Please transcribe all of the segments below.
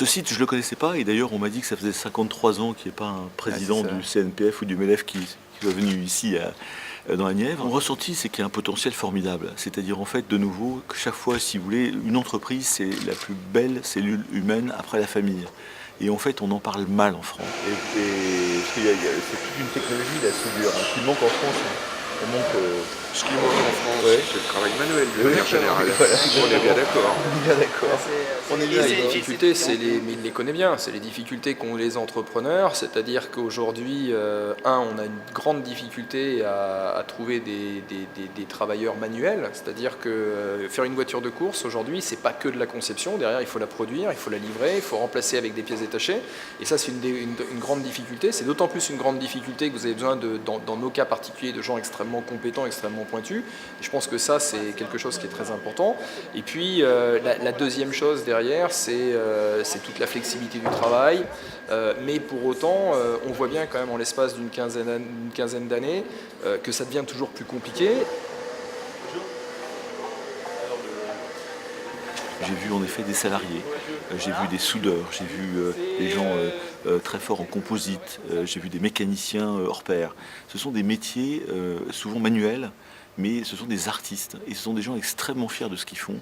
Ce site, je ne le connaissais pas, et d'ailleurs on m'a dit que ça faisait 53 ans qu'il n'y ait pas un président c'est ça. du CNPF ou du MEDEF qui soit venu ici dans la Nièvre. Mon ressenti, c'est qu'il y a un potentiel formidable. C'est-à-dire en fait, de nouveau, que chaque fois, si vous voulez, une entreprise, c'est la plus belle cellule humaine après la famille. Et en fait, on en parle mal en France. Parce qu'il c'est toute une technologie, la soudure, qui manque en France. On manque... Ce qui manque en France, Ouais. c'est le travail manuel de manière générale. Voilà. On est bien d'accord. On est bien d'accord. On est bien Les d'accord. difficultés, mais il les connaît bien, c'est les difficultés qu'ont les entrepreneurs, c'est-à-dire qu'aujourd'hui, on a une grande difficulté à trouver des travailleurs manuels, c'est-à-dire que faire une voiture de course aujourd'hui, c'est pas que de la conception, derrière il faut la produire, il faut la livrer, il faut remplacer avec des pièces détachées, et ça c'est une grande difficulté, c'est d'autant plus une grande difficulté que vous avez besoin, dans nos cas particuliers, de gens extrêmement compétents, extrêmement pointus, et je pense que ça c'est quelque chose qui est très important. Et puis la deuxième chose derrière, c'est toute la flexibilité du travail, mais pour autant, on voit bien quand même en l'espace d'une quinzaine d'années que ça devient toujours plus compliqué. J'ai vu en effet des salariés, j'ai vu des soudeurs, j'ai vu des gens très forts en composite, j'ai vu des mécaniciens hors pair. Ce sont des métiers souvent manuels, mais ce sont des artistes. Et ce sont des gens extrêmement fiers de ce qu'ils font,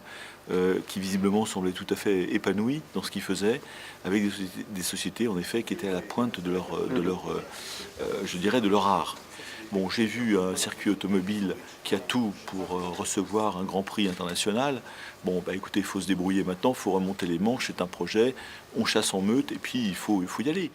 qui visiblement semblaient tout à fait épanouis dans ce qu'ils faisaient, avec des sociétés en effet qui étaient à la pointe de je dirais, de leur art. Bon, j'ai vu un circuit automobile qui a tout pour recevoir un grand prix international. Bon, bah écoutez, il faut se débrouiller maintenant, il faut remonter les manches, c'est un projet, on chasse en meute et puis il faut y aller.